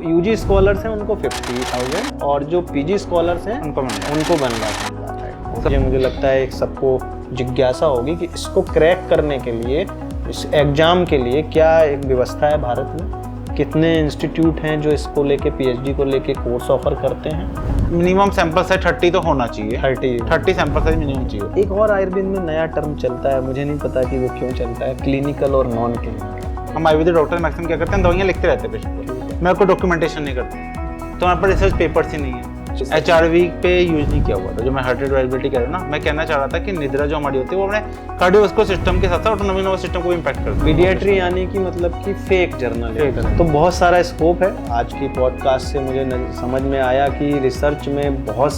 जो UG scholars हैं उनको 50,000 और जो पीजी स्कॉलर्स हैं उनको 1 लाख मिल जाता है। मुझे लगता है एक सबको जिज्ञासा होगी कि इसको क्रैक करने के लिए, इस एग्ज़ाम के लिए क्या एक व्यवस्था है भारत में, कितने इंस्टीट्यूट हैं जो इसको लेके पीएचडी को लेके कोर्स ऑफर करते हैं। मिनिमम सैंपल साइज 30 तो होना चाहिए, 30 सैंपल साइज मिनिमम चाहिए। एक और आयुर्वेद में नया टर्म चलता है, मुझे नहीं पता कि वो क्यों चलता है, क्लिनिकल और नॉन क्लिनिकल। हम आयुर्वेदिक डॉक्टर मैक्सिमम क्या करते हैं, दवाइयाँ लिखते रहते हैं पेशेंट को, मैं आपको डॉक्यूमेंटेशन नहीं करता, तो हमारे पास रिसर्च पेपर्स ही नहीं है। HRV पे यूज नहीं किया हुआ था, जो मैं हार्ट रेट वेरिएबिलिटी कह रहा हूँ ना, मैं कहना चाह रहा था कि निद्रा जो हमारी होती है वो अपने कार्डियोवास्कुलर सिस्टम के साथ साथ ऑटोनॉमिक नर्वस सिस्टम को भी इम्पैक्ट करती है। पीडियाट्री यानी कि मतलब कि फेक जर्नल है, तो बहुत सारा स्कोप है। आज की पॉडकास्ट से मुझे समझ में आया कि रिसर्च में बहुत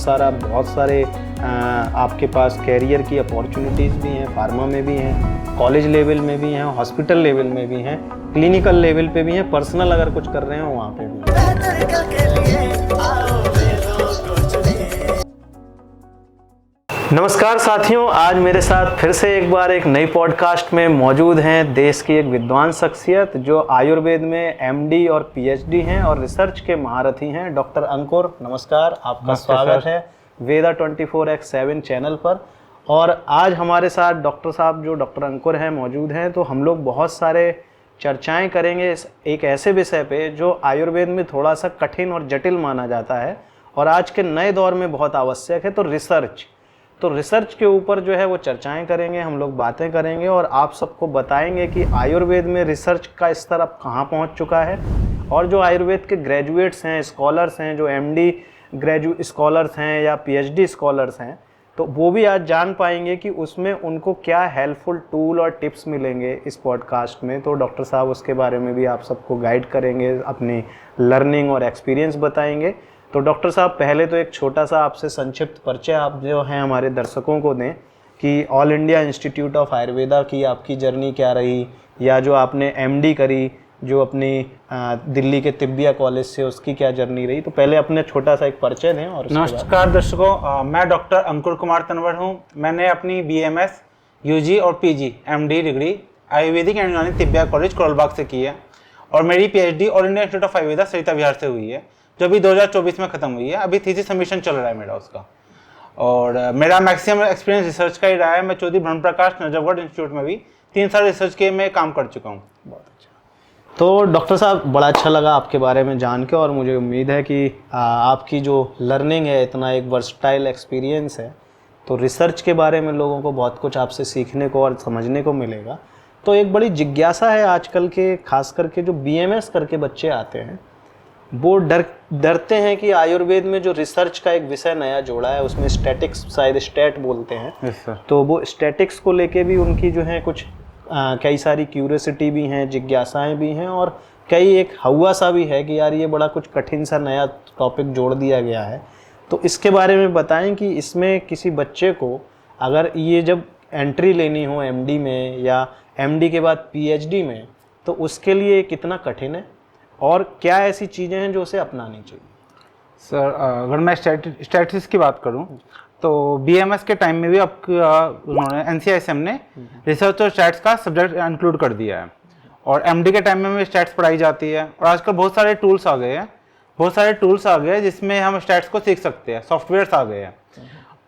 सारे आपके पास कैरियर की अपॉर्चुनिटीज़ भी हैं, फार्मा में भी हैं, कॉलेज लेवल में भी हैं, हॉस्पिटल लेवल में भी हैं, क्लिनिकल लेवल पे भी हैं, पर्सनल अगर कुछ कर रहे हो वहाँ पे भी। नमस्कार साथियों, आज मेरे साथ फिर से एक बार एक नई पॉडकास्ट में मौजूद हैं देश की एक विद्वान शख्सियत जो आयुर्वेद में MD और PhD हैं और रिसर्च के महारथी हैं, डॉक्टर अंकुर। नमस्कार, आपका स्वागत है वेदा 24x7 चैनल पर। और आज हमारे साथ डॉक्टर साहब जो डॉक्टर अंकुर हैं मौजूद हैं, तो हम लोग बहुत सारे चर्चाएं करेंगे एक ऐसे विषय पे जो आयुर्वेद में थोड़ा सा कठिन और जटिल माना जाता है और आज के नए दौर में बहुत आवश्यक है, तो रिसर्च के ऊपर जो है वो चर्चाएं करेंगे, हम लोग बातें करेंगे और आप सबको बताएंगे कि आयुर्वेद में रिसर्च का स्तर अब कहाँ पहुँच चुका है। और जो आयुर्वेद के ग्रेजुएट्स हैं, स्कॉलर्स हैं, जो MD स्कॉलर्स हैं या PhD स्कॉलर्स हैं, तो वो भी आज जान पाएंगे कि उसमें उनको क्या हेल्पफुल टूल और टिप्स मिलेंगे इस पॉडकास्ट में। तो डॉक्टर साहब उसके बारे में भी आप सबको गाइड करेंगे, अपनी लर्निंग और एक्सपीरियंस बताएंगे। तो डॉक्टर साहब, पहले तो एक छोटा सा आपसे संक्षिप्त परिचय आप जो हैं हमारे दर्शकों को दें कि all India institute of Ayurveda की आपकी जर्नी क्या रही, या जो आपने MD करी जो अपनी दिल्ली के तिब्बिया कॉलेज से, उसकी क्या जर्नी रही। तो पहले अपने छोटा सा एक परिचय दें। और नमस्कार दर्शकों, मैं डॉक्टर अंकुर कुमार तनवर हूँ। मैंने अपनी BMS UG और PG MD degree Ayurvedic and यूनानी तिब्बिया कॉलेज कोलबाग से की है और मेरी PhD all India institute of Ayurveda Sarita Vihar से हुई है, जो अभी 2024 में ख़त्म हुई है। अभी थीसिस सबमिशन चल रहा है मेरा उसका, और मेरा मैक्सिमम एक्सपीरियंस रिसर्च का ही रहा है। मैं चौधरी ब्रह्म प्रकाश नजफगढ़ इंस्टीट्यूट में भी 3 साल रिसर्च के में काम कर चुका हूँ। बहुत अच्छा। तो डॉक्टर साहब, बड़ा अच्छा लगा आपके बारे में जान के और मुझे उम्मीद है कि आपकी जो लर्निंग है, इतना एक वर्सटाइल एक्सपीरियंस है, तो रिसर्च के बारे में लोगों को बहुत कुछ आपसे सीखने को और समझने को मिलेगा। तो एक बड़ी जिज्ञासा है आजकल के, खास करके जो BMS करके बच्चे आते हैं, वो डरते हैं कि आयुर्वेद में जो रिसर्च का एक विषय नया जोड़ा है उसमें स्टैटिक्स, शायद स्टैट बोलते हैं। yes, तो वो स्टैटिक्स को लेके भी उनकी जो है कुछ कई सारी क्यूरियोसिटी भी हैं, जिज्ञासाएं भी हैं, और कई एक हवा सा भी है कि यार ये बड़ा कुछ कठिन सा नया टॉपिक जोड़ दिया गया है। तो इसके बारे में बताएं कि इसमें किसी बच्चे को अगर ये जब एंट्री लेनी हो MD में या MD के बाद PhD में, तो उसके लिए कितना कठिन है और क्या ऐसी चीज़ें हैं जो उसे अपनानी चाहिए। सर, अगर मैं स्टैटिस्टिक्स की बात करूं तो BMS के टाइम में भी अब उन्होंने NCISM ने रिसर्च और स्टैट्स का सब्जेक्ट इंक्लूड कर दिया है, और MD के टाइम में भी स्टैट्स पढ़ाई जाती है। और आजकल बहुत सारे टूल्स आ गए हैं जिसमें हम स्टैट्स को सीख सकते हैं, सॉफ्टवेयर्स आ गए हैं।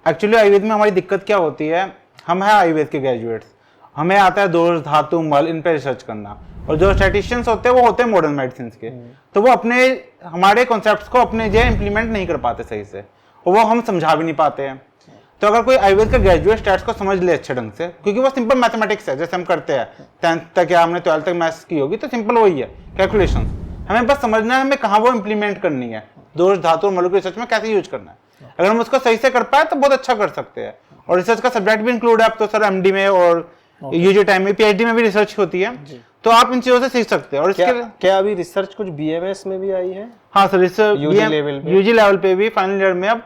एक्चुअली आयुर्वेद में हमारी दिक्कत क्या होती है, हम हैं आयुर्वेद के ग्रेजुएट्स, हमें आता है दोष, धातु, मल, इन पर रिसर्च करना, और जो स्टैटिस्टिशियंस होते हैं वो होते हैं मॉडर्न मेडिसिन के, तो वो हमारे कॉन्सेप्ट्स को अपने जो इम्प्लीमेंट नहीं कर पाते सही से, और वो हम समझा भी नहीं पाते हैं। तो अगर कोई आयुर्वेद का ग्रेजुएट स्टैट्स को समझ ले अच्छे ढंग से, क्योंकि वो सिंपल मैथमेटिक्स है, जैसे हम करते हैं 10th तक या हमने 12th तक मैथ्स की होगी, तो सिंपल वही है कैलकुलेशन। हमें बस समझना है हमें कहाँ वो इम्प्लीमेंट करनी है, दोष, धातु और मल को रिसर्च में कैसे यूज करना है। अगर हम उसको सही से कर पाए तो बहुत अच्छा कर सकते हैं। और रिसर्च का सब्जेक्ट भी इंक्लूड है अब तो सर MD में, और UG टाइम में, PhD में भी रिसर्च होती है, तो आप इन चीजों से सीख सकते हैं। और इसके क्या अभी रिसर्च कुछ BMS में भी आई है? हाँ सर, रिसर्च UG लेवल पे भी फाइनल ईयर में अब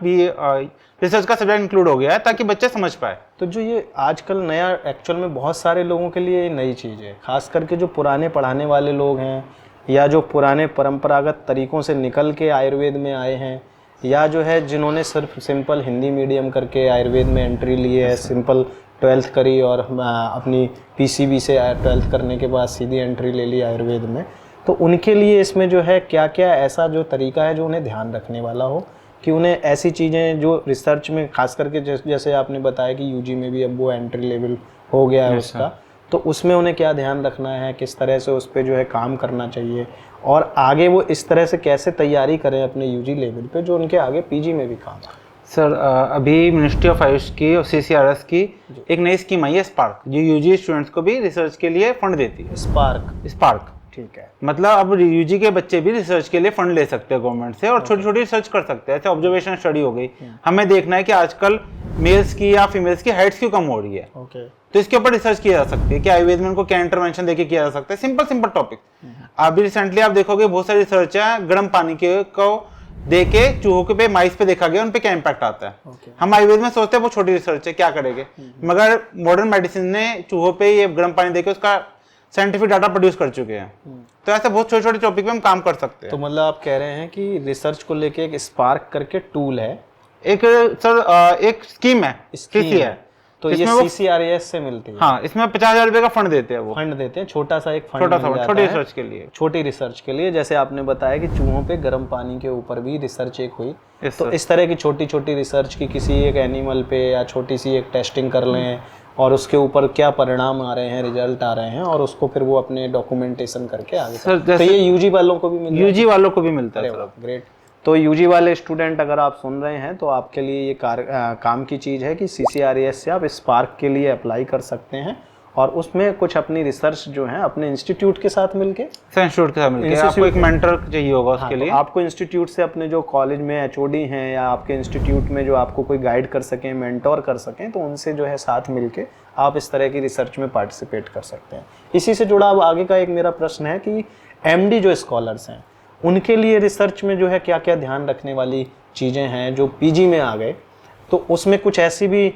रिसर्च का सब्जेक्ट इंक्लूड हो गया है ताकि बच्चे समझ पाए। तो जो ये आजकल नया, एक्चुअल में बहुत सारे लोगों के लिए ये नई चीज़ है, खास करके जो पुराने पढ़ाने वाले लोग हैं या जो पुराने परंपरागत तरीकों से निकल के आयुर्वेद में आए हैं, या जो है जिन्होंने सिर्फ सिंपल हिंदी मीडियम करके आयुर्वेद में एंट्री ली है, सिंपल 12th करी और अपनी PCB से 12th करने के बाद सीधी एंट्री ले ली आयुर्वेद में। तो उनके लिए इसमें जो है क्या क्या ऐसा जो तरीका है जो उन्हें ध्यान रखने वाला हो, कि उन्हें ऐसी चीज़ें जो रिसर्च में खास करके जैसे आपने बताया कि यूजी में भी अब वो एंट्री लेवल हो गया है उसका, तो उसमें उन्हें क्या ध्यान रखना है, किस तरह से उस पर जो है काम करना चाहिए, और आगे वो इस तरह से कैसे तैयारी करें अपने यूजी लेवल पे जो उनके आगे पीजी में भी काम आए? सर अभी मिनिस्ट्री ऑफ आयुष की और CCRS की एक नई स्कीम आई है स्पार्क, जो यूजी स्टूडेंट्स को भी रिसर्च के लिए फंड देती है। स्पार्क ठीक है। मतलब अब यूजी के बच्चे भी रिसर्च के लिए फंड ले सकते हैं गवर्नमेंट से, और छोटी छोटी रिसर्च कर सकते हैं। ऐसे ऑब्जर्वेशन स्टडी हो गई, हमें देखना है कि आजकल मेल्स की या फीमेल्स की हाइट्स क्यों कम हो रही है, तो इसके ऊपर रिसर्च किया जा सकती है कि आयुर्वेद में उनको क्या इंटरवेंशन देके किया जा सकता है। Simple topic. अभी रिसेंटली आप देखोगे बहुत सारी रिसर्च है, गर्म पानी के को देके चूहों पे माइस पे देखा गया उन पे क्या इम्पैक्ट आता है। हम आयुर्वेद में सोचते हैं वो छोटी रिसर्च है, क्या करेंगे, मगर मॉडर्न मेडिसिन ने चूहों पे ये गर्म पानी देके उसका साइंटिफिक डाटा प्रोड्यूस कर चुके हैं। तो ऐसे बहुत छोटे छोटे टॉपिक पे हम काम कर सकते हैं। तो मतलब आप कह रहे हैं कि रिसर्च को लेके एक स्पार्क करके टूल है, एक सर एक स्कीम है, तो ये CCRS से मिलती है। हाँ, इसमें 50,000 रुपए का फंड देते हैं, वो फंड देते हैं, छोटा सा एक फंड, छोटी रिसर्च के लिए, छोटी रिसर्च के लिए। जैसे आपने बताया कि चूहों पे गर्म पानी के ऊपर भी रिसर्च एक हुई, तो इस तरह की छोटी छोटी रिसर्च की किसी एक एनिमल पे या छोटी सी एक टेस्टिंग कर लें और उसके ऊपर क्या परिणाम आ रहे हैं, रिजल्ट आ रहे हैं, और उसको फिर वो अपने डॉक्यूमेंटेशन करके आगे तो ये यूजी वालों को भी मिलता है। यूजी वालों को भी मिलता है। ग्रेट। तो यूजी वाले स्टूडेंट अगर आप सुन रहे हैं तो आपके लिए ये काम की चीज़ है कि CCRS से आप स्पार्क के लिए अप्लाई कर सकते हैं, और उसमें कुछ अपनी रिसर्च जो है अपने इंस्टीट्यूट के साथ मिलके आपको एक मेंटर चाहिए होगा उसके लिए। आपको इंस्टीट्यूट से अपने जो कॉलेज में HOD हैं या आपके इंस्टीट्यूट में जो आपको कोई गाइड कर सकें, मेंटोर कर सकें, तो उनसे जो है साथ मिलके आप इस तरह की रिसर्च में पार्टिसिपेट कर सकते हैं। इसी से जुड़ा अब आगे का एक मेरा प्रश्न है कि MD जो स्कॉलर्स हैं उनके लिए रिसर्च में जो है क्या क्या ध्यान रखने वाली चीज़ें हैं जो PG में आ गए, तो उसमें कुछ ऐसी भी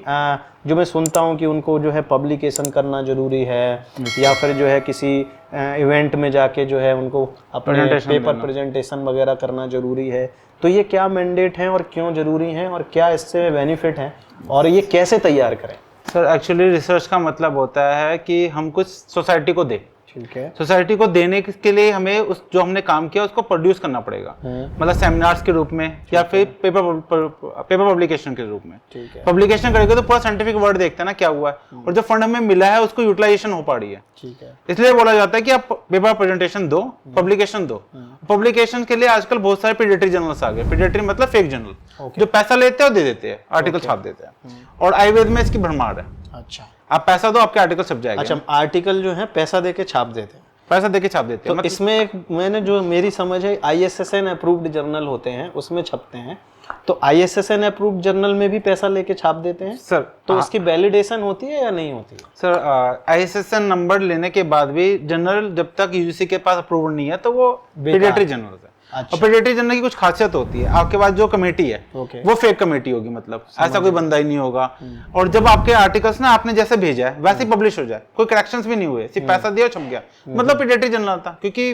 जो मैं सुनता हूँ कि उनको जो है पब्लिकेशन करना ज़रूरी है, या फिर जो है किसी इवेंट में जाके जो है उनको अपने पेपर प्रेजेंटेशन वगैरह करना ज़रूरी है। तो ये क्या मैंडेट हैं और क्यों ज़रूरी हैं और क्या इससे बेनिफिट हैं और ये कैसे तैयार करें? सर एक्चुअली रिसर्च का मतलब होता है कि हम कुछ सोसाइटी को दें। ठीक है। सोसाइटी को देने के लिए हमें उस जो हमने काम किया उसको प्रोड्यूस करना पड़ेगा, मतलब सेमिनार्स के रूप में या फिर पेपर पब्लिकेशन के रूप में। ठीक है। पब्लिकेशन करेंगे तो पूरा साइंटिफिक वर्ड देखते हैं ना क्या हुआ है, और जो फंड हमें मिला है उसको यूटिलाइजेशन हो पा रही है। ठीक है। इसलिए बोला जाता है कि आप पेपर प्रेजेंटेशन दो, पब्लिकेशन दो। पब्लिकेशन के लिए आजकल बहुत सारे पीडियाट्री जर्नल्स आ गए। पीडियाट्री मतलब फेक जर्नल, जो पैसा लेते हैं और दे देते हैं, आर्टिकल छाप देते हैं, और आयुर्वेद में इसकी भरमार है। अच्छा, आप पैसा दो आपके आर्टिकल छप जाएगा। अच्छा, आर्टिकल जो है पैसा देके छाप देते हैं, पैसा देके छाप देते हैं। तो इसमें एक मैंने जो मेरी समझ है ISSN अप्रूव्ड जर्नल होते हैं उसमें छपते हैं, तो ISSN अप्रूव्ड जर्नल में भी पैसा लेके छाप देते हैं सर। तो उसकी वैलिडेशन होती है या नहीं होती है? सर ISSN नंबर लेने के बाद भी जर्नल जब तक UGC के पास अप्रूव नहीं है तो वो पीडियाट्री जर्नल है। अच्छा। और पीडियाट्री जर्नल की कुछ खासियत होती है, आपके पास जो कमेटी है वो फेक कमेटी होगी, मतलब ऐसा कोई बंदा ही नहीं होगा। और जब आपके आर्टिकल्स ना आपने जैसे भेजा है वैसे ही पब्लिश हो जाए, कोई करेक्शंस भी नहीं हुए, सिर्फ पैसा दिया छप गया, मतलब पीडियाट्री जर्नल था। क्योंकि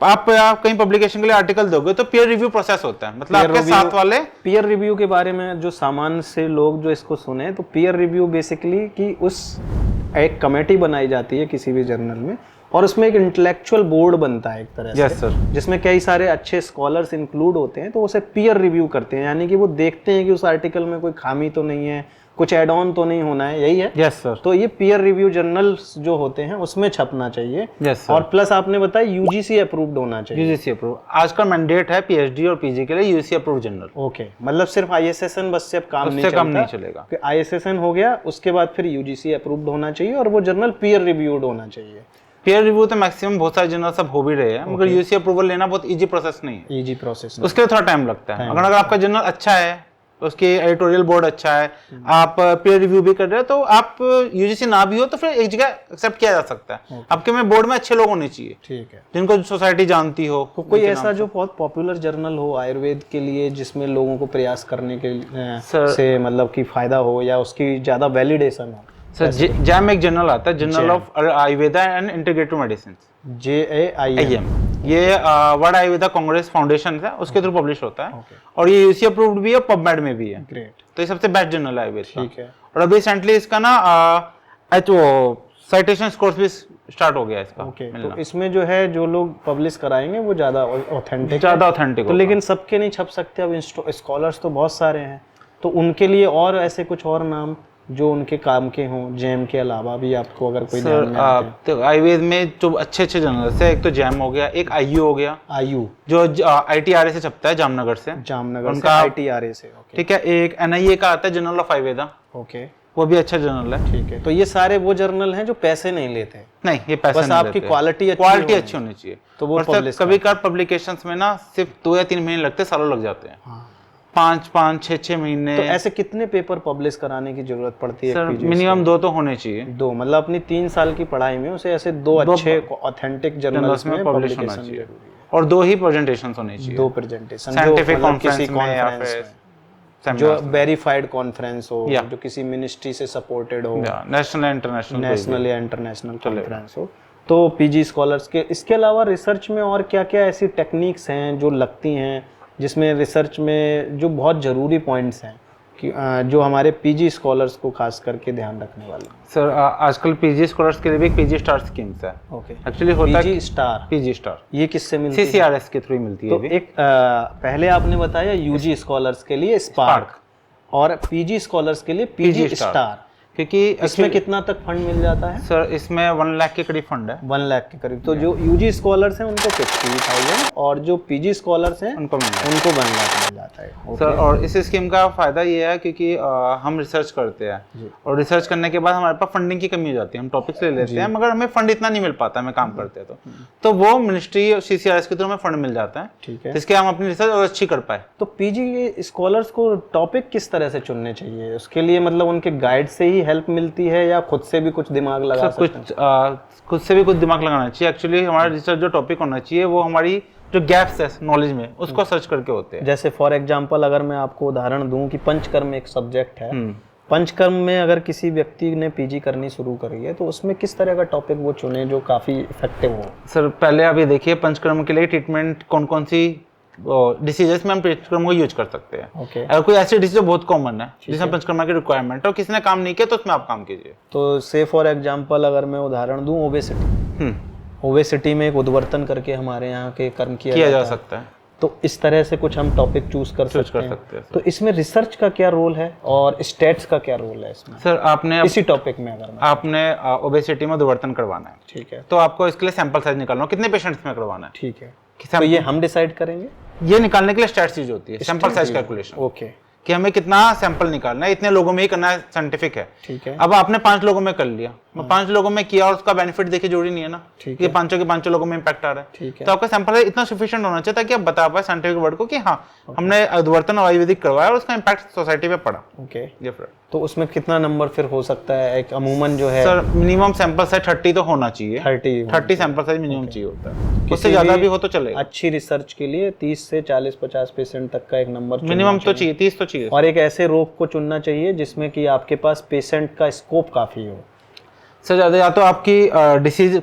आप कहीं पब्लिकेशन के लिए आर्टिकल दोगे तो पीयर रिव्यू प्रोसेस होता है, मतलब आपके साथ वाले पीयर रिव्यू के बारे में जो सामान्य से लोग जो इसको सुने, तो पीयर रिव्यू बेसिकली कि उस एक कमेटी बनाई जाती है किसी भी जर्नल में और उसमें एक इंटेलेक्चुअल बोर्ड बनता है एक तरह से। Yes sir. जिसमें कई सारे अच्छे स्कॉलर्स इंक्लूड होते हैं, तो उसे पीयर रिव्यू करते हैं, यानी कि वो देखते हैं कि उस आर्टिकल में कोई खामी तो नहीं है, कुछ एड ऑन तो नहीं होना है, यही है। Yes sir. तो ये पीयर रिव्यू जर्नल्स जो होते हैं उसमें छपना चाहिए। Yes sir. और प्लस आपने बताया UGC अप्रूव्ड होना चाहिए। UGC अप्रूव आज का मैंडेट है PhD और PG के लिए UGC अप्रूव जर्नल। ओके, मतलब सिर्फ ISSN बस से अब काम नहीं चलेगा। ISSN हो गया, उसके बाद फिर UGC अप्रूव्ड होना चाहिए और वो जर्नल पीयर रिव्यूड होना चाहिए। पीयर रिव्यू तो मैक्सिमम बहुत सारे जर्नल सब हो भी रहे हैं, मगर UGC अप्रूवल लेना बहुत इजी प्रोसेस नहीं है। इजी प्रोसेस, उसके लिए थोड़ा टाइम लगता है। अगर आपका जर्नल अच्छा है, उसकी एडिटोरियल बोर्ड अच्छा है, आप पीयर रिव्यू भी कर रहे हो, तो आप UGC ना भी हो तो फिर एक जगह एक्सेप्ट किया जा सकता है। आपके में बोर्ड में अच्छे लोग होने चाहिए, ठीक है, जिनको सोसाइटी जानती हो। तो कोई ऐसा जो बहुत पॉपुलर जर्नल हो आयुर्वेद के लिए जिसमें लोगों को प्रयास करने के से मतलब कि फायदा हो या उसकी ज्यादा वैलिडेशन हो? सर जैम एक जर्नल आता है, journal of Ayurveda and integrative medicine, JAIM। ये वर्ल्ड आयुर्वेदा कांग्रेस फाउंडेशन है, उसके थ्रू पब्लिश होता है। और ये UGC अप्रूव्ड भी है, पबमेड में भी है। ग्रेट। तो ये सबसे बेस्ट जर्नल है आयुर्वेद का। ठीक है। और अभी रिसेंटली इसका ना साइटेशन स्कोर्स भी स्टार्ट हो गया इसका ओके, मिलना। तो इसमें जो है जो लोग पब्लिश कराएंगे वो ज़्यादा ऑथेंटिक, ज़्यादा ऑथेंटिक तो लेकिन सबके नहीं छप सकते। अब स्कॉलर्स तो बहुत सारे हैं, तो उनके लिए और ऐसे कुछ और नाम जो उनके काम के हों, जैम के अलावा भी आपको अगर कोई ध्यान में आते हैं? तो आयुर्वेद में जो अच्छे अच्छे जर्नल्स है, एक तो जैम हो गया, एक आईयू हो गया, आयु जो ITRA से छपता है जामनगर से, जामनगर से, उनका ITRA से। ओके ठीक है। एक NIA का आता है जर्नल ऑफ आयुर्वेदा, ओके, वो भी अच्छा जर्नल है। ठीक है। तो ये सारे वो जर्नल हैं जो पैसे नहीं लेते, नहीं ये पैसे बस नहीं आपकी लेते। क्वालिटी अच्छी होनी चाहिए, तो वो publish कभी कभार पब्लिकेशंस में ना सिर्फ 2 या 3 महीने लगते, सालों लग जाते हैं। हाँ। 5 6 महीने। तो ऐसे कितने पेपर पब्लिश कराने की जरूरत पड़ती है? सर PG मिनिमम 2 तो होने चाहिए। 2, मतलब अपनी 3 साल की पढ़ाई में उसे ऐसे 2 अच्छे ऑथेंटिक जर्नल्स में पब्लिश होना पब्लिकेशन चाहिए, और 2 ही प्रेजेंटेशंस होने चाहिए। 2 प्रेजेंटेशन साइंटिफिक किसी कॉन्फ्रेंस में या कॉन्फ्रेंस फिर में, जो वेरीफाइड कॉन्फ्रेंस हो, या जो किसी मिनिस्ट्री से सपोर्टेड हो, नेशनल या इंटरनेशनल, नेशनल या इंटरनेशनल कॉन्फ्रेंस हो। तो पीजी स्कॉलर्स के इसके अलावा रिसर्च में और क्या क्या ऐसी टेक्निक्स हैं जो लगती हैं, जिसमें रिसर्च में जो बहुत ज़रूरी पॉइंट्स हैं कि जो हमारे पीजी स्कॉलर्स को खास करके ध्यान रखने वाले? सर आजकल पीजी स्कॉलर्स के लिए भी PG स्टार स्कीम्स है। ओके, एक्चुअली होता है पीजी स्टार, ये किससे मिलती है? CCRS के थ्रू मिलती है। तो एक पहले आपने बताया यूजी स्कॉलर्स के लिए स्पार्क, और पीजी स्कॉलर्स के लिए पीजी स्टार, क्योंकि इसमें कितना तक फंड मिल जाता है? सर इसमें 1 लाख के करीब फंड है। 1 लाख के करीब। तो जो यूजी स्कॉलर्स हैं उनको 50,000, और जो पीजी स्कॉलर्स हैं उनको 1 लाख मिल जाता है। सर और इस स्कीम का फायदा ये है क्योंकि हम रिसर्च करते हैं, और रिसर्च करने के बाद हमारे पास फंडिंग की कमी हो जाती है। हम टॉपिक्स ले लेते हैं मगर हमें फंड इतना नहीं मिल पाता, हमें काम करते हैं तो वो मिनिस्ट्री और CCRS के थ्रू हमें फंड मिल जाता है, ठीक है, जिसके हम अपनी रिसर्च और अच्छी कर पाए। तो पीजी स्कॉलर्स को टॉपिक किस तरह से चुनने चाहिए? उसके लिए मतलब उनके गाइड से ही हेल्प मिलती है या खुद से भी कुछ दिमाग लगा सकते हैं? खुद से भी कुछ दिमाग लगाना चाहिए। एक्चुअली हमारा रिसर्च जो टॉपिक होना चाहिए वो हमारी जो गैप्स है नॉलेज में उसको सर्च करके होते हैं। जैसे फॉर एग्जांपल अगर मैं आपको उदाहरण दूं कि पंचकर्म एक सब्जेक्ट है, पंचकर्म में अगर किसी व्यक्ति ने पीजी करनी शुरू करी है तो उसमें किस तरह का टॉपिक वो चुने जो काफ़ी इफेक्टिव हो? सर पहले आप ये देखिए पंचकर्म के लिए ट्रीटमेंट कौन कौन सी डिसीजेस में हम पंचकर्म को यूज कर सकते हैं। ओके, अगर कोई ऐसी डिसीज जो बहुत कॉमन है जिसमें पंचकर्मा की रिक्वायरमेंट है और किसी ने काम नहीं किया तो उसमें आप काम कीजिए। तो से फॉर एग्जांपल अगर मैं उदाहरण दूं ओबेसिटी, ओबेसिटी में एक उद्वर्तन करके हमारे यहाँ के कर्म किया जा सकता है, तो इस तरह से कुछ हम टॉपिक चूज कर सकते हैं। तो इसमें रिसर्च का क्या रोल है और स्टेट्स का क्या रोल है इसमें? सर आपने इसी टॉपिक में अगर आपने ओबेसिटी में उद्वर्तन करवाना है, ठीक है, तो आपको इसके लिए सैंपल साइज निकालना, कितने पेशेंट्स में करवाना है, ठीक है, तो ये हम डिसाइड करेंगे? ये निकालने के लिए स्टैट्स यूज होती है, सैंपल साइज कैलकुलेशन। ओके, कि हमें कितना सैंपल निकालना है, इतने लोगों में ही करना है, साइंटिफिक है। ठीक है, अब आपने 5 लोगों में कर लिया, 5 लोगों में किया और उसका बेनिफिट देखिए जरूरी नहीं है ना, ठीक है, 5 लोगों में इम्पैक्ट आ रहा है, ठीक है, तो आपका सैंपल इतना सफिशिएंट होना चाहिए ताकि आप बता पाए साइंटिफिक वर्ड को कि हाँ हमने उद्वर्तन और आयुर्वेदिक करवाया और उसका इम्पैक्ट सोसाइटी पे पड़ा। ओके, ये तो उसमें कितना नंबर फिर हो सकता है एक अमूमन जो है? सर मिनिमम सैंपल साइज 30 तो होना चाहिए, 30 सैंपल साइज मिनिमम चाहिए होता है, उससे ज्यादा भी हो तो चलेगा। अच्छी रिसर्च के लिए 30 से 40-50% तक का एक नंबर मिनिमम तो चाहिए, 30 तो चाहिए। और एक ऐसे रोग को चुनना चाहिए जिसमें कि आपके पास पेशेंट का स्कोप काफी हो। सर ज्यादा या तो आपकी डिसीज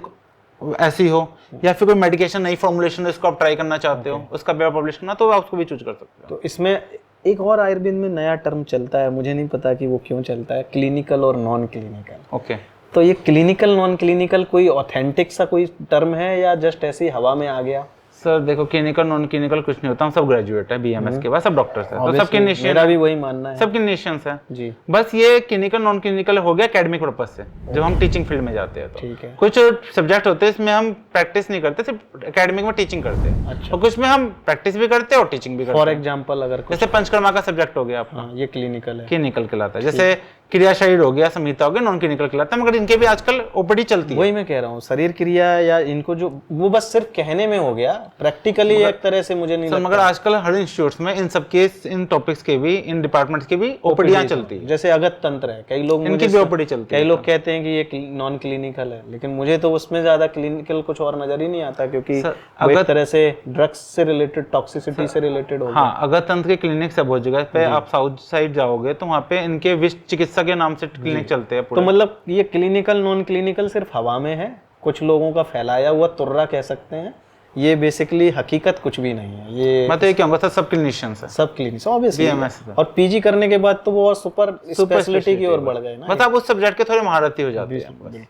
ऐसी हो या फिर कोई मेडिकेशन नई फॉर्मुलेशन है उसको आप ट्राई करना चाहते हो, उसका पेपर पब्लिश करना, तो आप उसको भी चूज कर सकते हो। तो इसमें एक और आयुर्वेद में नया टर्म चलता है, मुझे नहीं पता कि वो क्यों चलता है, क्लिनिकल और नॉन क्लिनिकल। ओके, तो ये क्लिनिकल नॉन क्लिनिकल कोई ऑथेंटिक सा कोई टर्म है या जस्ट ऐसे ही हवा में आ गया? सर देखो क्लिनिकल नॉन क्लिनिकल कुछ नहीं होता, हम सब ग्रेजुएट है BMS के बाद, सब डॉक्टर्स हैं, तो सबके निशन, मेरा भी वही मानना है, सबके निशंस है जी। बस ये क्लिनिकल नॉन क्लिनिकल हो गया एकेडमिक पर्पज से, जब हम टीचिंग फील्ड में जाते हैं तो ठीक है। कुछ सब्जेक्ट होते हैं इसमें हम प्रैक्टिस नहीं करते, सिर्फ एकेडमिक में टीचिंग करते हैं। अच्छा। और कुछ में हम प्रैक्टिस भी करते हैं और टीचिंग भी करते हैं। फॉर एग्जाम्पल अगर कुछ, जैसे पंचकर्मा का सब्जेक्ट हो गया आपका, ये क्लिनिकल है, क्लिनिकल कहलाता है। जैसे क्रिया शरीर हो गया, संहिता हो गया, नॉन क्लिनिकल कहलाता है, मगर इनके भी आजकल ओपीडी चलती है। वही मैं कह रहा हूँ, शरीर क्रिया या इनको जो वो बस सिर्फ कहने में हो गया, प्रैक्टिकली एक तरह से मुझे नहीं लगता। मगर आजकल हर इंस्टीट्यूट्स में इन सब के, इन टॉपिक्स के भी, इन डिपार्टमेंट्स के भी ओपीडीयां चलती है। जैसे अगत तंत्र है, कई लोग इनकी भी ओपीडी चलती है। कई लोग कहते हैं कि ये नॉन क्लिनिकल है, लेकिन मुझे तो उसमें ज्यादा क्लिनिकल कुछ और नजर ही नहीं आता, क्योंकि वो एक तरह से ड्रग्स से रिलेटेड, टॉक्सिसिटी से रिलेटेड हो। हाँ, अगत तंत्र के क्लिनिक सब हो जगह पे, आप साउथ साइड जाओगे तो वहाँ पे इनके विश्व चिकित्सा के नाम से क्लिनिक चलते हैं। तो मतलब ये क्लिनिकल नॉन क्लिनिकल सिर्फ हवा में है, कुछ लोगों का फैलाया हुआ तुर्रा कह सकते हैं, ये बेसिकली हकीकत कुछ भी नहीं है। ये मैं तो ये कहूँगा सर सब क्लिनिशियंस है, सब क्लिनिक्स ऑब्वियसली, BMS और पीजी करने के बाद तो वो और सुपर स्पेशलिटी की ओर बढ़ गए ना, मतलब आप उस सब्जेक्ट के थोड़े महारती हो जाते हैं।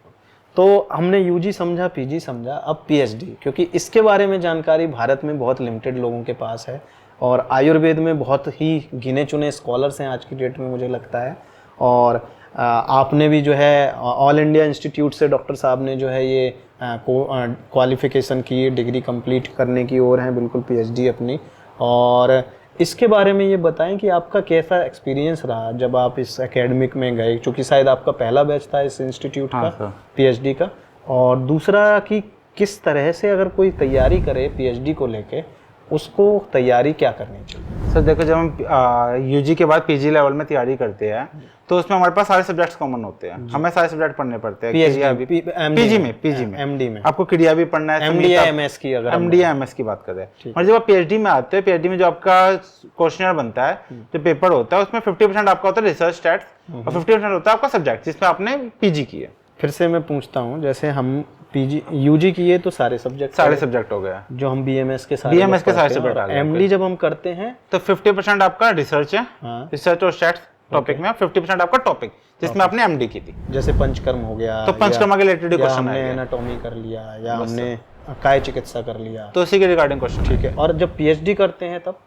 तो हमने यूजी समझा, पीजी समझा, अब पीएचडी, क्योंकि इसके बारे में जानकारी भारत में बहुत लिमिटेड लोगों के पास है और आयुर्वेद में बहुत ही गिने चुने स्कॉलर्स हैं आज की डेट में मुझे लगता है। और आपने भी जो है ऑल इंडिया इंस्टीट्यूट से डॉक्टर साहब ने जो है ये क्वालिफिकेशन की, डिग्री कंप्लीट करने की ओर हैं बिल्कुल, पीएचडी अपनी। और इसके बारे में ये बताएं कि आपका कैसा एक्सपीरियंस रहा जब आप इस एकेडमिक में गए, क्योंकि शायद आपका पहला बैच था इस इंस्टीट्यूट का, पीएचडी का। और दूसरा कि किस तरह से अगर कोई तैयारी करे पीएचडी को लेके, उसको तैयारी क्या करनी चाहिए? सर देखो, जब हम यूजी के बाद पीजी लेवल में तैयारी करते हैं तो उसमें हमारे पास सारे सब्जेक्ट्स कॉमन होते हैं, हमें सारे सब्जेक्ट पढ़ने पड़ते हैं। पीजी में एमडी में आपको क्रिया भी पढ़ना है, एमडी या एमएस की, अगर एमडी या एमएस की बात करें। और जब आप पीएचडी में आते हैं, पीएचडी में जो आपका क्वेश्चनर बनता है, जो पेपर होता है, उसमें 50% आपका होता है रिसर्च स्टैट्स और 50% होता है आपका सब्जेक्ट जिसमें आपने पीजी किया। फिर से मैं पूछता हूँ, जैसे हम पीजी यूजी किए तो सारे सब्जेक्ट हो गया, जो हम बीएमएस के सारे सब्जेक्ट आ गए। एमडी जब हम करते हैं तो 50% आपका रिसर्च है, रिसर्च और स्टैट्स टॉपिक में, 50% आपका टॉपिक जिसमें आपने एमडी की थी। जैसे पंचकर्म हो गया, तो पंचकर्म के रिलेटेड क्वेश्चन हमने एनाटॉमी कर लिया या हमने काय चिकित्सा कर लिया, तो उसी के रिगार्डिंग क्वेश्चन। ठीक है। और जब पीएचडी करते हैं तब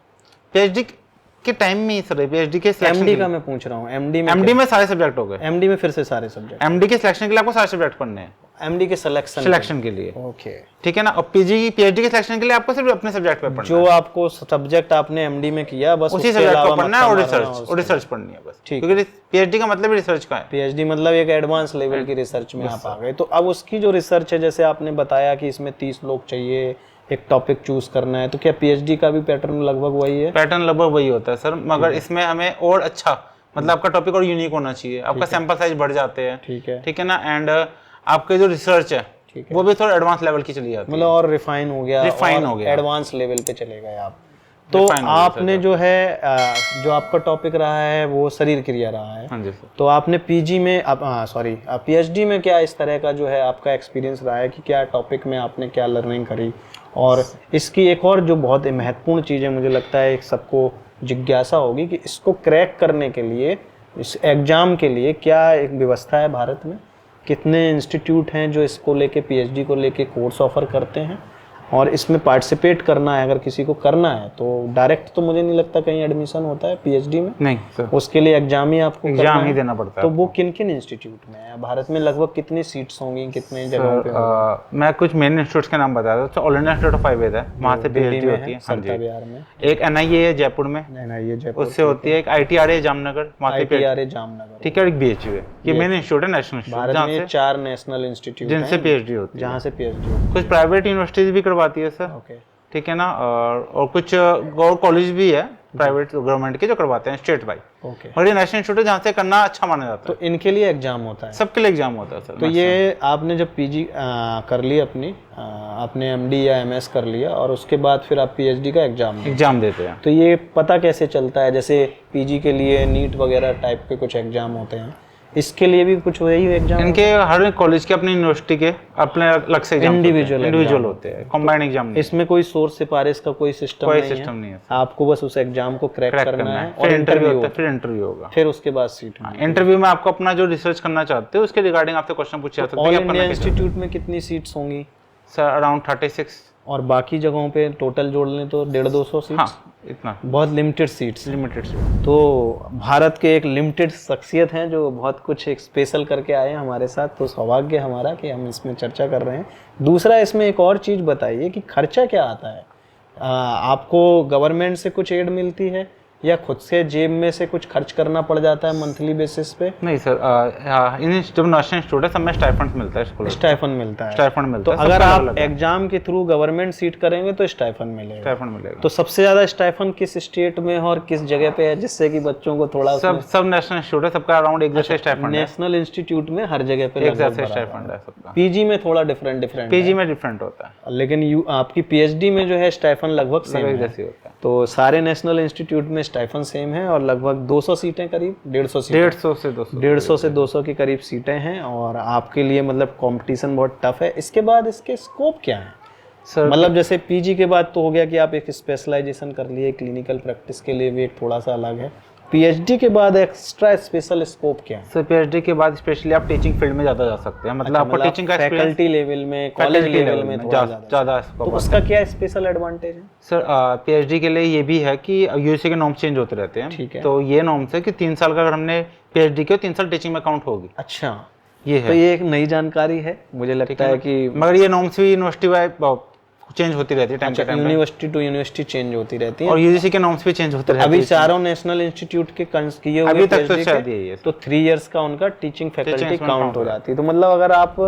पीएचडी के टाइम में सर, पीएचडी के एमडी का मैं पूछ रहा हूँ, एमडी में सारे सब्जेक्ट हो गए, एमडी में फिर से सारे सब्जेक्ट, एमडी के सिलेक्शन के लिए आपको सारे सब्जेक्ट पढ़ने हैं, एमडी के सिलेक्शन के लिए, ओके, ठीक है ना। और पीएचडी के सिलेक्शन के लिए आपको सिर्फ अपने सब्जेक्ट पे पढ़ना है, जो आपको सब्जेक्ट आपने एमडी में किया बस उसी सब्जेक्ट को पढ़ना है, और रिसर्च पढ़नी है बस, क्योंकि पीएचडी का मतलब रिसर्च का है। पीएचडी मतलब एक एडवांस लेवल की रिसर्च में आप आ गए। तो अब उसकी जो रिसर्च है, जैसे आपने बताया कि इसमें 30 लोग चाहिए, एक टॉपिक चूज करना है, तो क्या पीएचडी का भी पैटर्न लगभग वही है? पैटर्न लगभग वही होता है सर, मगर इसमें हमें और अच्छा, मतलब आपका टॉपिक और यूनिक होना चाहिए, आपका सैंपल साइज बढ़ जाते हैं, ठीक है ना। एंड आपके जो रिसर्च है वो भी थोड़ा एडवांस लेवल की चली जाती है, मतलब और रिफाइन हो गया, एडवांस लेवल पे चले गए आप। तो आपने जो है जो आपका टॉपिक रहा है वो शरीर क्रिया रहा है। हाँ जी सर। तो आपने पीजी में पीएचडी में क्या इस तरह का जो है आपका एक्सपीरियंस रहा है कि क्या टॉपिक में आपने क्या लर्निंग करी? और इसकी एक और जो बहुत महत्वपूर्ण चीज़ है, मुझे लगता है सबको जिज्ञासा होगी कि इसको क्रैक करने के लिए, इस एग्ज़ाम के लिए क्या एक व्यवस्था है भारत में? कितने इंस्टीट्यूट हैं जो इसको लेके, पीएचडी को लेके कोर्स ऑफर करते हैं? और इसमें पार्टिसिपेट करना है, अगर किसी को करना है तो डायरेक्ट तो मुझे नहीं लगता कहीं एडमिशन होता है पीएचडी में, नहीं सर, उसके लिए एग्जाम ही आपको एग्जाम ही देना पड़ता है। तो वो किन किन इंस्टीट्यूट में है? भारत में लगभग कितनी सीट्स होंगी, कितने जगहों पे? मैं कुछ मेन इंस्टीट्यूट्स के नाम बता रहा हूँ। All India institute of Ayurveda है, वहाँ से पीएचडी होती है, सरता बिहार में। एक एनआईए है जयपुर में, उससे होती है। एक आईटीआरए जामनगर, आईटीआरए जामनगर, ठीक है। एक बीएचयू है, ये मेन इंस्टीट्यूट है, नेशनल इंस्टीट्यूट, भारत में 4 नेशनल इंस्टीट्यूट जिनसे पीएचडी होती है, जहाँ से पीएचडी। कुछ प्राइवेट यूनिवर्सिटीज भी करवाती है सर, ठीक है ना। और कुछ गवर्नमेंट कॉलेज भी है प्राइवेट गवर्नमेंट के जो करवाते हैं स्टेट बाई, और ये नेशनल इंस्टीट्यूट है जहाँ से करना अच्छा माना जाता है। तो इनके लिए एग्जाम होता है? सबके लिए एग्जाम होता है सर। तो ये आपने जब पीजी कर ली अपनी, आपने एमडी या एमएस कर लिया और उसके बाद फिर आप पीएचडी का एग्जाम देते हैं, तो ये पता कैसे चलता है? जैसे पीजी के लिए नीट वगैरह टाइप के कुछ एग्जाम होते हैं, इसके लिए भी कुछ वही एग्जाम? इनके हर कॉलेज के अपनी यूनिवर्सिटी के अपने अलग से एग्जाम इंडिविजुअल होते हैं, कंबाइंड एग्जाम नहीं। इसमें कोई सोर्स सिफारिश का कोई सिस्टम नहीं है, आपको बस उस एग्जाम को क्रैक करना है और इंटरव्यू होता है, फिर इंटरव्यू होगा, फिर उसके बाद सीट। इंटरव्यू में आपको अपना जो रिसर्च करना चाहते हो उसके रिगार्डिंग आपसे क्वेश्चन पूछे जाते हैं। ऑल इंडिया इंस्टीट्यूट में कितनी सीट्स होंगी सर? अराउंड 36, और बाकी जगहों पे टोटल जोड़ लें तो 150-200 सीट्स। हाँ, इतना बहुत लिमिटेड सीट्स। तो भारत के एक लिमिटेड शख्सियत हैं जो बहुत कुछ एक स्पेशल करके आए हैं हमारे साथ, तो सौभाग्य हमारा कि हम इसमें चर्चा कर रहे हैं। दूसरा, इसमें एक और चीज़ बताइए कि खर्चा क्या आता है? आपको गवर्नमेंट से कुछ एड मिलती है या खुद से जेब में से कुछ खर्च करना पड़ जाता है मंथली बेसिस पे? नहीं सर, इन जब नेशनल इंस्टीट्यूट है सब में स्टाइफंड मिलता है, स्टाइफंड मिलता है। तो अगर आप एग्जाम के थ्रू गवर्नमेंट सीट करेंगे तो स्टाइफंड मिलेगा। तो सबसे ज्यादा स्टाइफंड किस स्टेट में और किस जगह पे है, जिससे कि बच्चों को थोड़ा सब नेशनल इंस्टीट्यूट है, सबका अराउंड एक जैसे स्टाइफंड है। नेशनल इंस्टीट्यूट में हर जगह पे एक जैसे स्टाइफंड है सबका। पीजी में थोड़ा डिफरेंट पीजी में डिफरेंट होता है, लेकिन आपकी पीएचडी में जो है स्टाइफंड लगभग सेम जैसे होता है। तो सारे नेशनल इंस्टीट्यूट में स्टाइफंड सेम है और लगभग 200 सीटें, करीब 150 से 200 के करीब सीटें हैं। और आपके लिए मतलब कंपटीशन बहुत टफ है। इसके बाद इसके स्कोप क्या है सर? मतलब जैसे पीजी के बाद तो हो गया कि आप एक स्पेशलाइजेशन कर लिए, क्लिनिकल प्रैक्टिस के लिए भी एक थोड़ा सा अलग है, पीएचडी के बाद एक्स्ट्रा स्पेशल स्कोप क्या है? सर पीएचडी के बाद स्पेशली आप टीचिंग फील्ड में ज़्यादा जा सकते हैं, मतलब आपको टीचिंग का फैकल्टी लेवल में, कॉलेज लेवल में थोड़ा ज़्यादा तो उसका क्या स्पेशल एडवांटेज है? सर पीएचडी के लिए ये भी है कि यूजीसी के नॉर्म्स चेंज होते रहते हैं। ठीक है। तो ये नॉर्म्स है कि 3 साल का अगर हमने पीएचडी किया 3 साल टीचिंग में काउंट होगी। अच्छा, ये है। तो ये एक नई जानकारी है, मुझे लगता है कि मगर ये नॉर्म्स भी यूनिवर्सिटी वाइज चेंज होती रहती है टाइम के time, university to university change होती रहती है, और यूजीसी के नॉर्म्स भी चेंज होते रहते हैं। अभी चारों नेशनल इंस्टीट्यूट के किए हुए अभी तक तो PhD शायद के, यही है। तो 3 इयर्स का उनका टीचिंग फैकल्टी इसमें काउंट हो जाती है। तो मतलब अगर आप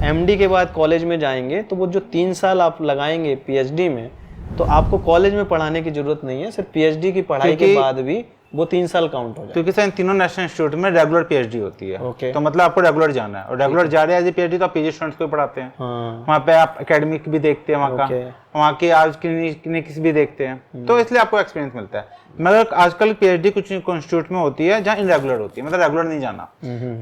एमडी के बाद कॉलेज में जाएंगे तो वो जो 3 साल आप लगाएंगे पीएचडी में, तो आपको कॉलेज में पढ़ाने की जरूरत नहीं है, सिर्फ पीएचडी की पढ़ाई के बाद भी वो 3 साल काउंट हो जाए। क्योंकि सर इन तीनों नेशनल इंस्टीट्यूट में रेगुलर पीएचडी होती है। ओके। तो मतलब आपको रेगुलर जाना है, और रेगुलर जा रहे हैं एज ए पीएचडी तो आप पीजी स्टूडेंट्स को ही पढ़ाते हैं। हाँ। वहाँ पे आप एकेडमिक भी देखते हैं वहाँ का, वहाँ की आज क्लिनिक्स भी देखते हैं, तो इसलिए आपको एक्सपीरियंस मिलता है। मगर आजकल पीएचडी कुछ इंस्टीट्यूट में होती है जहाँ इनरेगुलर होती है, मतलब रेगुलर नहीं जाना,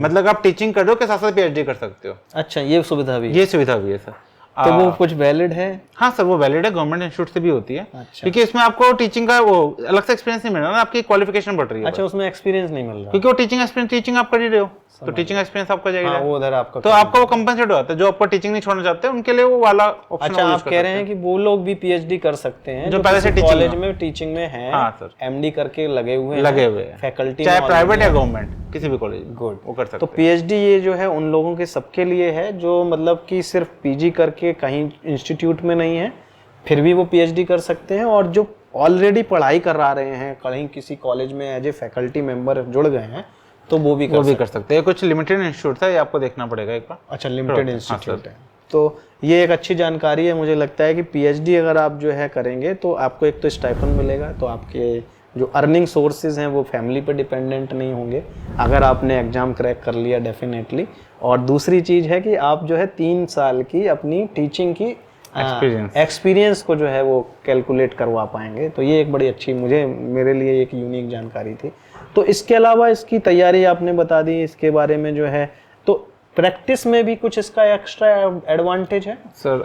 मतलब आप टीचिंग कर रहे हो के साथ साथ पीएचडी कर सकते हो। अच्छा, ये सुविधा भी है? ये सुविधा भी है सर। तो वो कुछ वैलिड है? हाँ सर, वो वैलिड है, गवर्नमेंट इंस्टीट्यूट से भी होती है। अच्छा। क्योंकि इसमें आपको टीचिंग का वो अलग से एक्सपीरियंस नहीं मिल रहा ना, आपकी क्वालिफिकेशन बढ़ रही है। अच्छा, उसमें एक्सपीरियंस नहीं मिल रहा, क्योंकि वो टीचिंग आप कर ही रहे हो, तो टीचिंग एक्सपीरियंस आपका जाएगा। हाँ, वो उधर आपका तो आपका वो कंपनसेट हो जाता है, जो आपको टीचिंग नहीं छोड़ना चाहते हैं उनके लिए वो वाला ऑप्शन। अच्छा, आप कह रहे हैं कि वो लोग भी पीएचडी कर सकते हैं जो पहले से कॉलेज में टीचिंग में हैं। हाँ सर, एमडी करके लगे हुए हैं फैकल्टी, चाहे प्राइवेट या गवर्नमेंट, किसी भी कॉलेज में गुड, वो कर सकते हैं। तो पीएचडी ये जो है उन लोगों के सबके लिए है जो मतलब कि सिर्फ पीजी करके कहीं इंस्टीट्यूट में नहीं है, फिर भी वो पीएचडी कर सकते हैं, और जो ऑलरेडी पढ़ाई करा रहे हैं कहीं किसी कॉलेज में एज ए फैकल्टी मेंबर जुड़ गए हैं, तो वो भी कर सकते हैं। कुछ लिमिटेड इंस्टीट्यूट है, ये आपको देखना पड़ेगा एक बार। अच्छा, लिमिटेड इंस्टीट्यूट है, तो ये एक अच्छी जानकारी है। मुझे लगता है कि पीएचडी अगर आप जो है करेंगे तो आपको एक तो स्टाइपेंड मिलेगा, तो आपके जो अर्निंग सोर्सेज हैं वो फैमिली पे डिपेंडेंट नहीं होंगे अगर आपने एग्जाम क्रैक कर लिया डेफिनेटली। और दूसरी चीज़ है कि आप जो है 3 साल की अपनी टीचिंग की एक्सपीरियंस को जो है वो कैलकुलेट करवा पाएंगे, तो ये एक बड़ी अच्छी मेरे लिए एक यूनिक जानकारी थी। तो इसके अलावा इसकी तैयारी आपने बता दी, इसके बारे में जो है तो प्रैक्टिस में भी कुछ इसका एक्स्ट्रा एडवांटेज है सर?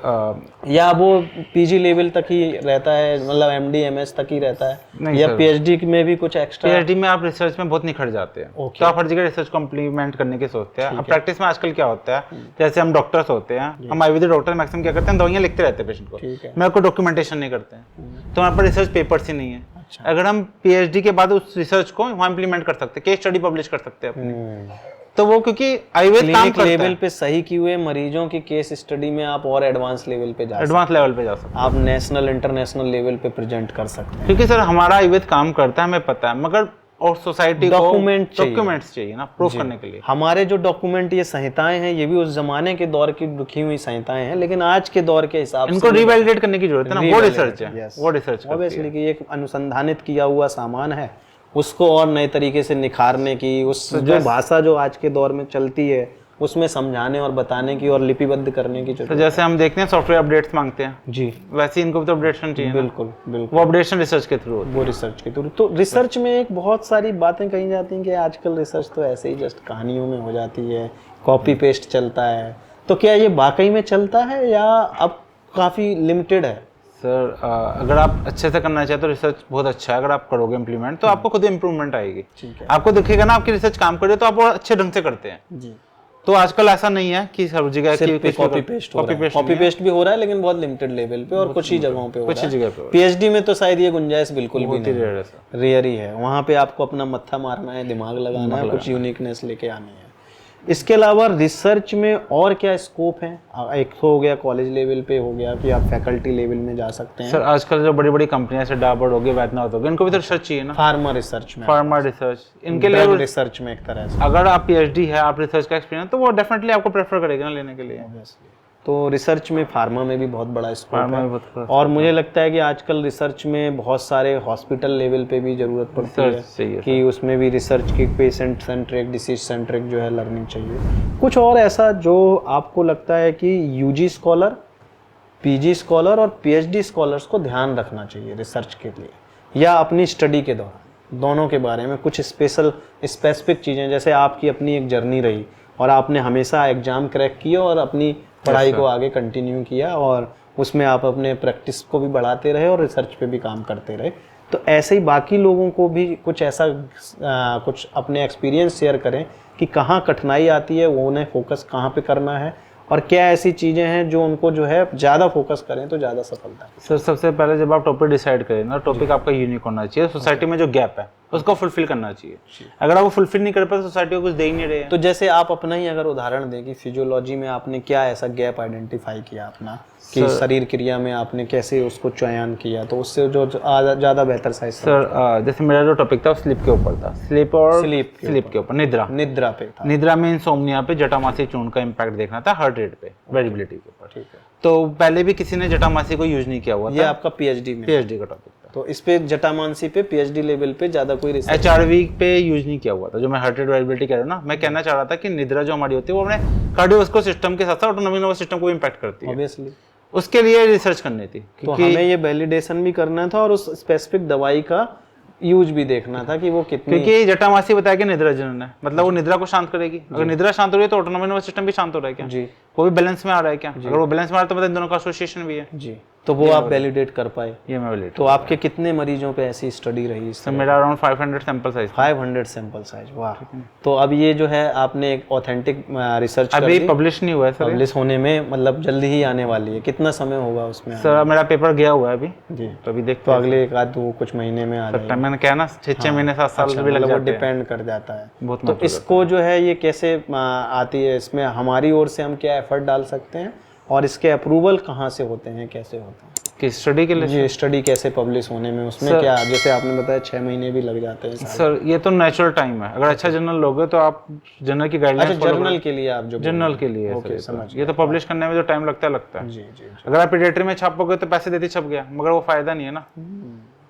या वो पीजी लेवल तक ही रहता है, मतलब एमडी एमएस तक ही रहता है, या पीएचडी में भी कुछ एक्स्ट्रा? पीएचडी में आप रिसर्च में बहुत निखर जाते हैं, तो आप हर जगह रिसर्च को इम्प्लीमेंट करने की सोचते हैं। अब प्रैक्टिस में आजकल क्या होता है, जैसे हम डॉक्टर्स होते हैं, हम आयुर्वेदिक डॉक्टर मैक्सिमम क्या करते हैं, दवाइयाँ लिखते रहते हैं पेशेंट को, मैं कोई डॉक्यूमेंटेशन नहीं करते हैं, तो हमारे पास रिसर्च पेपर्स ही नहीं है। अगर हम पीएचडी के बाद उस रिसर्च को वहाँ इम्प्लीमेंट कर सकते हैं, केस स्टडी पब्लिश कर सकते हैं अपने, तो वो क्योंकि आयुर्वेद काम करता है, लेवल पे सही किए हुए मरीजों की केस स्टडी में आप और एडवांस लेवल पे जा सकते हैं, आप नेशनल इंटरनेशनल लेवल पे प्रेजेंट कर सकते हैं। क्योंकि सर हमारा आयुर्वेद काम करता है, हमें पता है, मगर और सोसाइटी को डॉक्यूमेंट्स चाहिए ना प्रूफ करने के लिए। हमारे जो डॉक्यूमेंट ये संहिताएं हैं, ये भी उस जमाने के दौर की लिखी हुई संहिताएं हैं, लेकिन आज के दौर के हिसाब से इनको रिवैलिडेट करने की जरूरत है ना, वो रिसर्च है, वो रिसर्च ऑब्वियसली कि एक अनुसंधानित किया हुआ सामान है, उसको और नए तरीके से निखारने की, उस जो भाषा जो आज के दौर में चलती है उसमें समझाने और बताने की और लिपिबद्ध करने की जरूरत। तो जैसे हम देखते हैं सॉफ्टवेयर अपडेट्स मांगते हैं जी, वैसे इनको भी तो अपडेशन चाहिए। बिल्कुल बिल्कुल, वो अपडेशन रिसर्च के थ्रू, वो रिसर्च के थ्रू। तो रिसर्च में एक बहुत सारी बातें कही जाती हैं कि आजकल रिसर्च तो ऐसे ही जस्ट कहानियों में हो जाती है, कॉपी पेस्ट चलता है, तो क्या ये वाकई में चलता है या अब काफ़ी लिमिटेड है? सर अगर आप अच्छे से करना चाहें तो रिसर्च बहुत अच्छा है, अगर आप करोगे इम्प्लीमेंट तो आपको खुद इम्प्रूवमेंट आएगी। ठीक है, आपको दिखेगा ना आपकी रिसर्च काम कर रही है तो आप और अच्छे ढंग से करते हैं जी। तो आजकल ऐसा नहीं है कि हर जगह कॉपी पेस्ट भी हो रहा है, लेकिन बहुत लिमिटेड लेवल पे और कुछ ही जगहों पे हो रहा है। पीएचडी में तो शायद ये गुंजाइश बिल्कुल भी नहीं है, रेयर ही है, वहाँ पे आपको अपना मत्था मारना है, दिमाग लगाना है, कुछ यूनिकनेस लेके आनी है। इसके अलावा रिसर्च में और क्या स्कोप है? एक तो हो गया कॉलेज लेवल पे, हो गया कि आप फैकल्टी लेवल में जा सकते हैं। सर आजकल जो बड़ी बड़ी कंपनियां जैसे डाबर हो गए, वैद्यनाथ हो गए, इनको भी तो रिसर्च चाहिए ना, फार्मा रिसर्च में, फार्मा रिसर्च इनके लिए रिसर्च में एक तरह से अगर आप पीएचडी है, आप रिसर्च का एक्सपीरियंस, तो वो डेफिनेटली आपको प्रेफर करेगा ना लेने के लिए। तो रिसर्च में फार्मा में भी बहुत बड़ा स्कोप है, और मुझे लगता है कि आजकल रिसर्च में बहुत सारे हॉस्पिटल लेवल पे भी जरूरत पड़ती है कि उसमें भी रिसर्च की पेशेंट सेंट्रिक, डिसीज सेंट्रिक जो है लर्निंग चाहिए। कुछ और ऐसा जो आपको लगता है कि यूजी स्कॉलर, पीजी स्कॉलर और पीएचडी स्कॉलर्स को ध्यान रखना चाहिए रिसर्च के लिए या अपनी स्टडी के दौरान, दोनों के बारे में कुछ स्पेसिफिक चीज़ें, जैसे आपकी अपनी एक जर्नी रही और आपने हमेशा एग्जाम क्रैक किया और अपनी पढ़ाई को आगे कंटिन्यू किया और उसमें आप अपने प्रैक्टिस को भी बढ़ाते रहे और रिसर्च पे भी काम करते रहे, तो ऐसे ही बाकी लोगों को भी कुछ ऐसा कुछ अपने एक्सपीरियंस शेयर करें कि कहाँ कठिनाई आती है, वो उन्हें फोकस कहाँ पे करना है, और क्या ऐसी चीज़ें हैं जो उनको जो है ज़्यादा फोकस करें तो ज़्यादा सफलता। सर सबसे पहले जब आप टॉपिक डिसाइड करें ना, टॉपिक आपका यूनिक होना चाहिए, सोसाइटी में जो गैप है उसको फुलफिल करना चाहिए। अगर आप वो फुलफिल नहीं कर पाए सोसाइटी को कुछ दे ही नहीं रहे हैं। तो जैसे आप अपना ही अगर उदाहरण दें कि फिजियोलॉजी में आपने क्या ऐसा गैप आइडेंटिफाई किया अपना, कि शरीर क्रिया में आपने कैसे उसको चयन किया तो उससे जो ज़्यादा बेहतर साइज। सर जैसे मेरा जो टॉपिक था वो स्लीप के ऊपर था, स्लीप के ऊपर निद्रा पे था। निद्रा में इंसोम्निया पे जटामासी चूर्ण का इम्पैक्ट देखना था, हार्ट रेट पे, वेरिएबिलिटी के ऊपर। ठीक है। तो पहले भी किसी ने जटामासी को यूज नहीं किया हुआ ये आपका पीएचडी का टॉपिक था। तो इस पे जटामांसी पे पीएचडी लेवल पे ज्यादा कोई रिसर्च HRV पे यूज नहीं किया हुआ था। जो मैं हार्ट रेट वेरिएबिलिटी कह रहा हूँ ना, मैं कहना चाह रहा था कि निद्रा जो हमारी होती है वो अपने कार्डियोवास्कुलर सिस्टम के साथ साथ ऑटोनॉमिक नर्वस सिस्टम को इम्पैक्ट करती है, ऑब्वियसली। उसके लिए रिसर्च करनी थी। तो हमें ये वैलिडेशन भी करना था और उस स्पेसिफिक दवाई का यूज भी देखना था कि वो कितनी, क्योंकि जटामासी बताया कि निद्रा जनन है, मतलब वो निद्रा को शांत करेगी। अगर निद्रा शांत हो रही है तो ऑटोनॉमिक नर्वस सिस्टम भी शांत हो रहा है क्या? जी। वो भी बैलेंस में आ रहा है क्या? अगर वो बैलेंस में आ रहा है तो मतलब इन दोनों का एसोसिएशन भी है। जी। तो वो आप वैलिडेट कर पाए। ये मैं वैलिडेट। तो आपके कितने मरीजों पे ऐसी स्टडी रही? सर मेरा around 500 sample size. 500 sample size, वाह। तो अब ये जो है आपने एक ऑथेंटिक रिसर्च अभी पब्लिश नहीं हुआ है सर, पब्लिश होने में मतलब जल्दी ही आने वाली है। कितना समय होगा उसमें? सर मेरा पेपर गया हुआ है अभी जी। तो अभी देखते तो अगले एक आध दो कुछ महीने में आ जाएगा। मैंने कहा ना 6 महीने 7 साल भी लग मतलब वो जाते हैं, डिपेंड कर जाता है। बहुत तो इसको जो है ये कैसे आती है, इसमें हमारी ओर से हम क्या एफर्ट डाल सकते हैं और इसके अप्रूवल कहाँ से होते हैं, कैसे होते हैं? कि स्टडी के लिए जी, स्टडी कैसे पब्लिश होने में उसमें क्या, जैसे आपने बताया 6 महीने भी लग जाते हैं सर? ये तो नेचुरल टाइम है। अगर अच्छा जर्नल लोगे तो आप जर्नल की गाइडलाइंस। अच्छा, जर्नल के लिए आप जो जर्नल के लिए ओके, समझ ये तो पब्लिश करने में जो टाइम लगता है। जी जी। अगर आप पीडियाट्री में छापोगे तो पैसे देते छप गया, मगर वो फायदा नहीं है ना।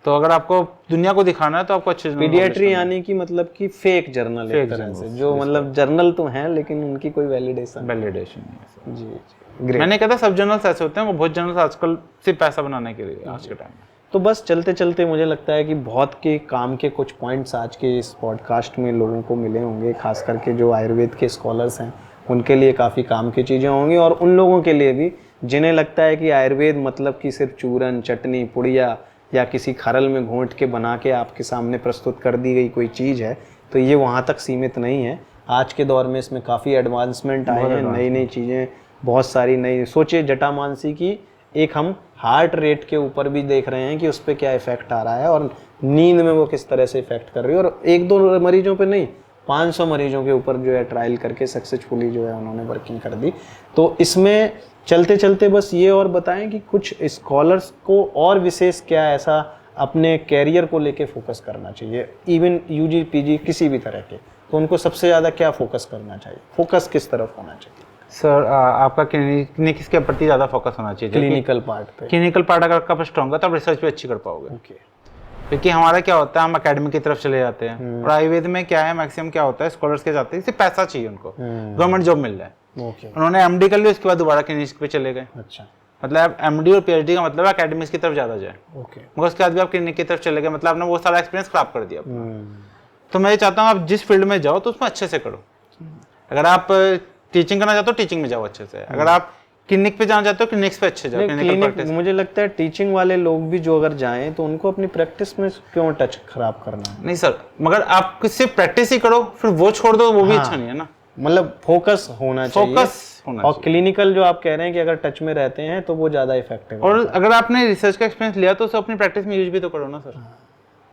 तो अगर आपको दुनिया को दिखाना है तो आपको अच्छे पीडियाट्री यानी कि मतलब कि फेक जर्नल एक तरह से, जो मतलब जर्नल तो हैं लेकिन उनकी कोई वैलिडेशन नहीं है। जी जी, ग्रेट। मैंने कहा था सब जर्नल्स ऐसे होते हैं, वो बहुत जर्नल्स आजकल सिर्फ पैसा बनाने के लिए आज के टाइम में। तो बस चलते चलते मुझे लगता है कि बहुत के काम के कुछ पॉइंट्स आज के इस पॉडकास्ट में लोगों को मिले होंगे, खास करके जो आयुर्वेद के स्कॉलर्स हैं उनके लिए काफ़ी काम की चीज़ें होंगी, और उन लोगों के लिए भी जिन्हें लगता है कि आयुर्वेद मतलब कि सिर्फ चूरन, चटनी, पुड़िया या किसी खरल में घोंट के बना के आपके सामने प्रस्तुत कर दी गई कोई चीज़ है, तो ये वहाँ तक सीमित नहीं है। आज के दौर में इसमें काफ़ी एडवांसमेंट आए हैं, नई नई चीज़ें, बहुत सारी नई। सोचिए जटामांसी की एक हम हार्ट रेट के ऊपर भी देख रहे हैं कि उस पर क्या इफेक्ट आ रहा है और नींद में वो किस तरह से इफेक्ट कर रही है, और 1-2 मरीजों पे नहीं 500 मरीजों के ऊपर जो है ट्रायल करके सक्सेसफुली जो है उन्होंने वर्किंग कर दी। तो इसमें चलते चलते बस ये और बताएं कि कुछ स्कॉलर्स को और विशेष क्या ऐसा अपने कैरियर को लेके फोकस करना चाहिए, इवन यूजी पीजी किसी भी तरह के, तो उनको सबसे ज़्यादा क्या फोकस करना चाहिए, फोकस किस तरफ होना चाहिए? सर आपका क्लिनिक्स के प्रति ज़्यादा फोकस होना चाहिए। क्लिनिकल पार्ट पे। क्लिनिकल पार्ट अगर आपका स्ट्रॉन्ग है तो आप रिसर्च भी अच्छी कर पाओगे। ओके। क्योंकि हमारा क्या होता है, हम एकेडमी की तरफ चले जाते हैं, और आयुर्वेद में क्या है, मैक्सिमम क्या होता है, स्कॉलर्स के जाते हैं सिर्फ पैसा चाहिए उनको, गवर्नमेंट जॉब मिल जाए। ओके। उन्होंने MD कर लिया, उसके बाद दोबारा क्लिनिक्स पे चले गए। अच्छा। मतलब MD और PhD का मतलब एकेडमिक्स की तरफ ज़्यादा जाए, ओके। मगर उसके बाद भी आप क्लिनिक की तरफ चले गए, मतलब आपने वो सारा एक्सपीरियंस खराब कर दिया। तो मैं ये चाहता हूँ आप जिस फील्ड में जाओ तो उसमें अच्छे से करो। अगर आप टीचिंग करना चाहते हो टीचिंग में जाओ अच्छे से, अगर आप क्लिनिक पे जाना चाहते हो क्लिनिक्स पे अच्छे जाओ। क्लिनिक मुझे लगता है टीचिंग वाले लोग भी जो अगर जाएं तो उनको अपनी प्रैक्टिस में क्यों टच खराब करना है? नहीं सर, मगर आप सिर्फ प्रैक्टिस ही करो फिर वो छोड़ दो, वो भी अच्छा नहीं है ना। मतलब फोकस होना चाहिए, फोकस होना और क्लिनिकल जो आप कह रहे हैं कि अगर टच में रहते हैं तो वो ज़्यादा इफेक्टिव है। और अगर आपने रिसर्च का एक्सपीरियंस लिया तो उसे अपनी प्रैक्टिस में यूज भी तो करो ना सर।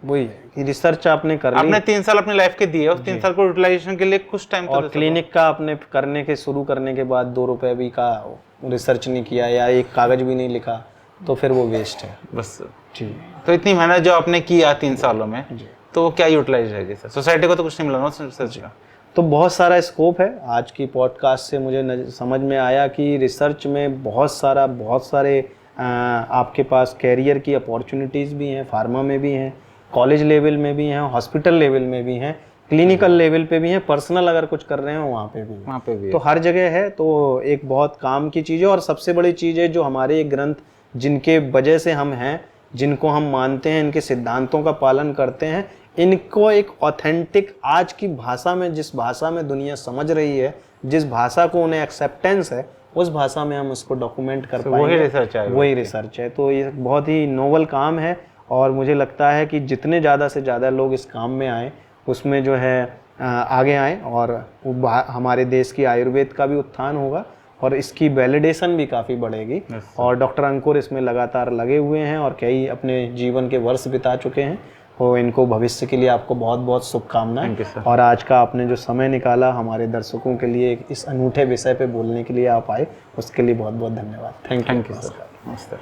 वही है कि रिसर्च आपने कर ली, आपने 3 साल अपनी लाइफ के दिए, उस 3 साल को यूटिलाइजेशन के लिए कुछ टाइम और क्लिनिक का आपने करने के शुरू करने के बाद 2 रुपए भी का रिसर्च नहीं किया या एक कागज भी नहीं लिखा तो फिर वो वेस्ट है बस। जी। तो इतनी मेहनत जो आपने किया 3 सालों में, तो क्या यूटिलाइज रहेगी सर? सोसाइटी को तो कुछ नहीं मिला ना रिसर्च का। तो बहुत सारा स्कोप है। आज की पॉडकास्ट से मुझे समझ में आया कि रिसर्च में बहुत सारे आपके पास कैरियर की अपॉर्चुनिटीज़ भी हैं, फार्मा में भी हैं, कॉलेज लेवल में भी हैं, हॉस्पिटल लेवल में भी हैं, क्लिनिकल लेवल पे भी हैं, पर्सनल अगर कुछ कर रहे हो वहाँ पे भी तो हर जगह है। तो एक बहुत काम की चीज़ है, और सबसे बड़ी चीज़ है जो हमारे ये ग्रंथ जिनके वजह से हम हैं, जिनको हम मानते हैं, इनके सिद्धांतों का पालन करते हैं, इनको एक ऑथेंटिक आज की भाषा में, जिस भाषा में दुनिया समझ रही है, जिस भाषा को उन्हें एक्सेप्टेंस है, उस भाषा में हम इसको डॉक्यूमेंट कर पाएंगे। वही रिसर्च है। वही रिसर्च है। तो ये बहुत ही नोवेल काम है, और मुझे लगता है कि जितने ज़्यादा से ज़्यादा लोग इस काम में आए उसमें जो है आगे आएँ और हमारे देश की आयुर्वेद का भी उत्थान होगा और इसकी वैलिडेशन भी काफ़ी बढ़ेगी। और डॉक्टर अंकुर इसमें लगातार लगे हुए हैं और कई अपने जीवन के वर्ष बिता चुके हैं, तो इनको भविष्य के लिए आपको बहुत बहुत शुभकामनाएं। और आज का आपने जो समय निकाला हमारे दर्शकों के लिए इस अनूठे विषय पे बोलने के लिए आप आए, उसके लिए बहुत बहुत धन्यवाद। Thank you sir. नमस्ते।